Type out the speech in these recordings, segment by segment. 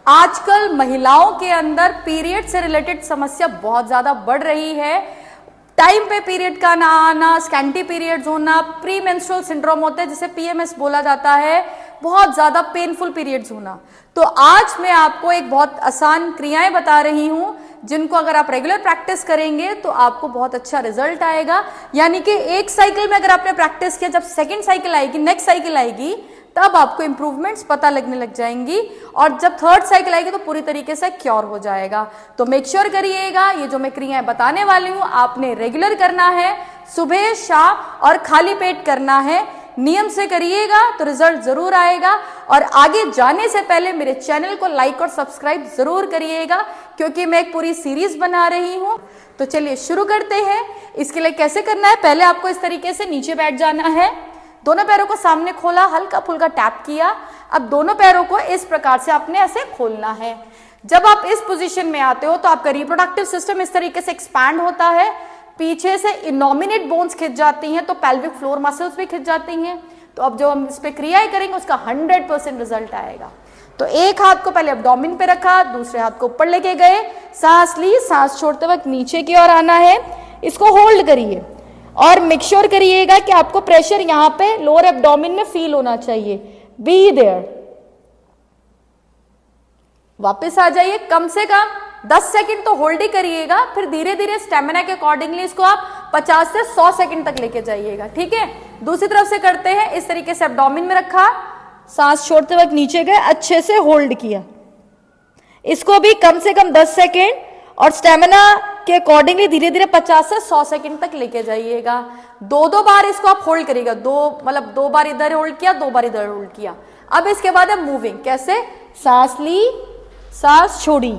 आजकल महिलाओं के अंदर पीरियड से रिलेटेड समस्या बहुत ज्यादा बढ़ रही है। टाइम पे पीरियड का ना आना, स्कैंटी पीरियड्स होना, प्री मेंस्ट्रुअल सिंड्रोम होता है जिसे पीएमएस बोला जाता है, बहुत ज्यादा पेनफुल पीरियड्स होना। तो आज मैं आपको एक बहुत आसान क्रियाएं बता रही हूं जिनको अगर आप रेगुलर प्रैक्टिस करेंगे तो आपको बहुत अच्छा रिजल्ट आएगा। यानी कि एक साइकिल में अगर आपने प्रैक्टिस किया, जब सेकेंड साइकिल आएगी, नेक्स्ट साइकिल आएगी, तब आपको इंप्रूवमेंट्स पता लगने लग जाएंगी और जब थर्ड साइकिल आएगी तो पूरी तरीके से क्योर हो जाएगा। तो मेक श्योर करिएगा ये जो मैं क्रियाएं बताने वाली हूं आपने रेगुलर करना है, सुबह शाम और खाली पेट करना है। नियम से करिएगा तो रिजल्ट जरूर आएगा। और आगे जाने से पहले मेरे चैनल को लाइक और सब्सक्राइब जरूर करिएगा क्योंकि मैं एक पूरी सीरीज बना रही हूं। तो चलिए शुरू करते हैं। इसके लिए कैसे करना है, पहले आपको इस तरीके से नीचे बैठ जाना है, दोनों पैरों को सामने खोला, हल्का फुल्का टैप किया। अब दोनों पैरों को इस प्रकार से आपने ऐसे खोलना है। जब आप इस पोजीशन में आते हो तो आपका रिप्रोडक्टिव सिस्टम इस तरीके से एक्सपैंड होता है, पीछे से इनोमिनेट बोन्स खिंच जाती हैं तो पेल्विक फ्लोर मसल्स भी खिंच जाती हैं। तो अब जो हम इस पे क्रियाएं करेंगे उसका 100% रिजल्ट आएगा। तो एक हाथ को पहले एब्डोमेन पे रखा, दूसरे हाथ को ऊपर लेके गए, सांस ली, सांस छोड़ते वक्त नीचे की ओर आना है, इसको होल्ड करिए और मेक श्योर करिएगा कि आपको प्रेशर यहां पे लोअर एब्डोमेन में फील होना चाहिए। Be there. वापस आ जाइए, कम से कम 10 सेकंड तो होल्ड ही करिएगा, फिर धीरे धीरे स्टेमिना के अकॉर्डिंगली इसको आप 50 से 100 सेकंड तक लेके जाइएगा। ठीक है, दूसरी तरफ से करते हैं। इस तरीके से एब्डोमेन में रखा, सांस छोड़ते वक्त नीचे गए, अच्छे से होल्ड किया, इसको भी कम से कम 10 सेकंड और स्टेमिना के अकॉर्डिंगली धीरे धीरे 50 से 100 सेकंड तक लेके जाइएगा। दो बार इसको आप होल्ड करिएगा, दो बार इधर होल्ड किया, 2 बार इधर होल्ड किया। अब इसके बाद है मूविंग। कैसे? सांस ली, सांस छोड़ी,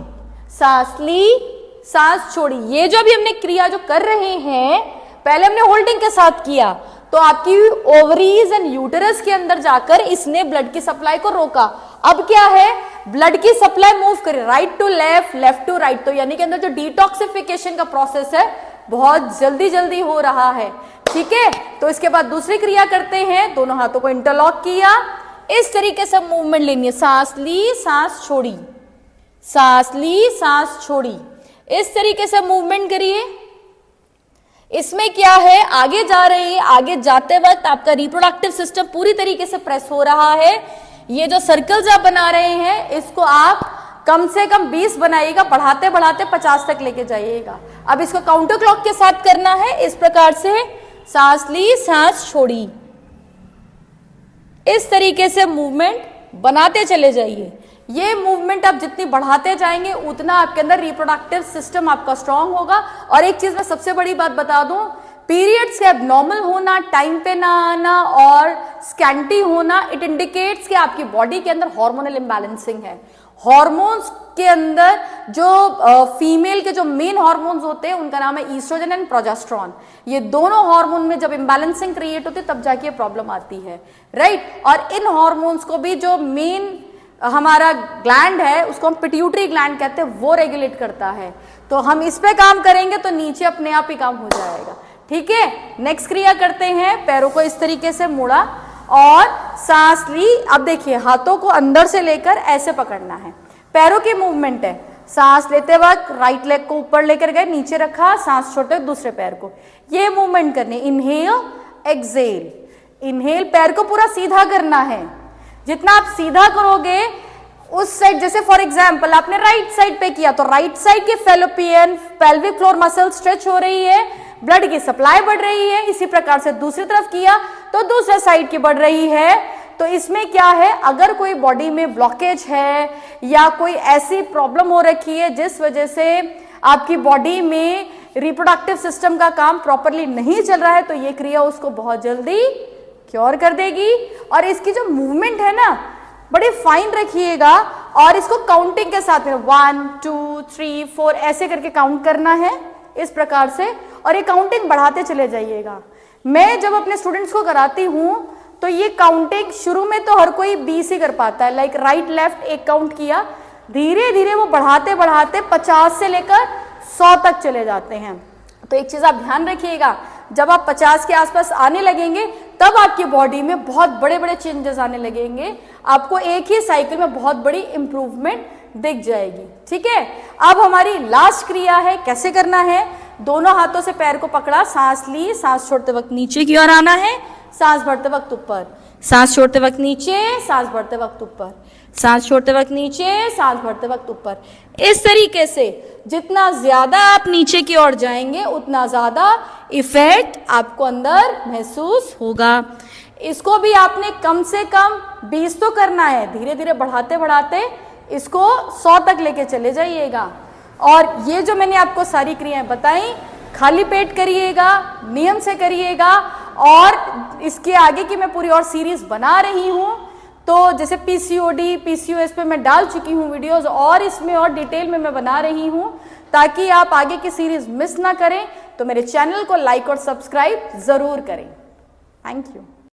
सांस ली, सांस छोड़ी। ये जो अभी हमने क्रिया जो कर रहे हैं, पहले हमने होल्डिंग के साथ किया तो आपकी ओवरीज एंड यूटेरस के अंदर जाकर इसने ब्लड की सप्लाई को रोका। अब क्या है, ब्लड की सप्लाई मूव करे right to left, left to right. तो यानी कि अंदर जो डिटॉक्सिफिकेशन का प्रोसेस है बहुत जल्दी जल्दी हो रहा है। ठीक है, तो इसके बाद दूसरी क्रिया करते हैं। दोनों हाथों को इंटरलॉक किया, इस तरीके से मूवमेंट लेनी है। सांस ली, सांस छोड़ी, सांस ली, सांस छोड़ी, इस तरीके से मूवमेंट करिए। इसमें क्या है, आगे जा रही है, आगे जाते वक्त आपका रिप्रोडक्टिव सिस्टम पूरी तरीके से प्रेस हो रहा है। ये जो सर्कल्स आप बना रहे हैं इसको आप कम से कम 20 बनाइएगा, बढ़ाते बढ़ाते 50 तक लेके जाइएगा। अब इसको काउंटर क्लॉक के साथ करना है, इस प्रकार से सांस ली, सांस छोड़ी, इस तरीके से मूवमेंट बनाते चले जाइए। ये मूवमेंट आप जितनी बढ़ाते जाएंगे उतना आपके अंदर रिप्रोडक्टिव सिस्टम आपका स्ट्रांग होगा। और एक चीज मैं सबसे बड़ी बात बता दूं, पीरियड्स के एबनॉर्मल होना, टाइम पे ना आना और स्कैंटी होना, इट इंडिकेट्स कि आपकी बॉडी के अंदर हार्मोनल इम्बैलेंसिंग है। हार्मोन्स के अंदर जो फीमेल के जो मेन हार्मोन्स होते हैं उनका नाम है ईस्ट्रोजन एंड प्रोजेस्टेरोन। ये दोनों हार्मोन में जब इम्बैलेंसिंग क्रिएट होती है तब जाके प्रॉब्लम आती है, राइट। और इन हार्मोन्स को भी जो मेन हमारा ग्लैंड है उसको हम पिट्यूटरी ग्लैंड कहते हैं, वो रेगुलेट करता है। तो हम इस पे काम करेंगे तो नीचे अपने आप ही काम हो जाएगा। ठीक है, नेक्स्ट क्रिया करते हैं। पैरों को इस तरीके से मोड़ा और सांस ली। अब देखिए हाथों को अंदर से लेकर ऐसे पकड़ना है, पैरों की मूवमेंट है। सांस लेते वक्त राइट लेग को ऊपर लेकर गए, नीचे रखा, सांस छोड़ते वक्त दूसरे पैर को, ये मूवमेंट करनी। इनहेल, एक्सेल, इनहेल, पैर को पूरा सीधा करना है। जितना आप सीधा करोगे उस साइड, जैसे फॉर एग्जांपल आपने राइट साइड पे किया तो राइट साइड के fallopian pelvic floor muscle stretch हो रही है, ब्लड की सप्लाई बढ़ रही है। इसी प्रकार से दूसरी तरफ किया तो दूसरे साइड की बढ़ रही है। तो इसमें क्या है, अगर कोई बॉडी में ब्लॉकेज है या कोई ऐसी प्रॉब्लम हो रखी है जिस वजह से आपकी बॉडी में रिप्रोडक्टिव सिस्टम का काम प्रॉपरली नहीं चल रहा है, तो ये क्रिया उसको बहुत जल्दी क्योर कर देगी। और इसकी जो मूवमेंट है ना, बड़ी फाइन रखिएगा और इसको काउंटिंग के साथ 1 2 3 4 ऐसे करके काउंट करना है इस प्रकार से, और ये काउंटिंग बढ़ाते चले जाइएगा। मैं जब अपने स्टूडेंट्स को कराती हूं तो ये काउंटिंग शुरू में तो हर कोई 20 ही कर पाता है, लाइक राइट लेफ्ट एक काउंट किया, धीरे धीरे वो बढ़ाते बढ़ाते 50 से लेकर 100 तक चले जाते हैं। तो एक चीज आप ध्यान रखिएगा, जब आप 50 के आसपास आने लगेंगे तब आपकी बॉडी में बहुत बड़े बड़े चेंजेस आने लगेंगे। आपको एक ही साइकिल में बहुत बड़ी इंप्रूवमेंट दिख जाएगी। ठीक है, अब हमारी लास्ट क्रिया है, कैसे करना है, दोनों हाथों से पैर को पकड़ा, सांस ली, सांस छोड़ते वक्त नीचे की ओर आना है, सांस भरते वक्त ऊपर, सांस छोड़ते वक्त नीचे, सांस भरते वक्त ऊपर, सांस छोड़ते वक्त नीचे, सांस भरते वक्त ऊपर। इस तरीके से जितना ज्यादा आप नीचे की ओर जाएंगे उतना ज्यादा इफेक्ट आपको अंदर महसूस होगा। इसको भी आपने कम से कम 20 तो करना है, धीरे धीरे बढ़ाते बढ़ाते इसको 100 तक लेके चले जाइएगा। और ये जो मैंने आपको सारी क्रियाएं बताई, खाली पेट करिएगा, नियम से करिएगा। और इसके आगे की मैं पूरी और सीरीज बना रही हूं, तो जैसे पीसीओडी, पीसीओएस पे मैं डाल चुकी हूँ वीडियोस, और इसमें और डिटेल में मैं बना रही हूँ, ताकि आप आगे की सीरीज मिस ना करें। तो मेरे चैनल को लाइक और सब्सक्राइब जरूर करें। Thank you.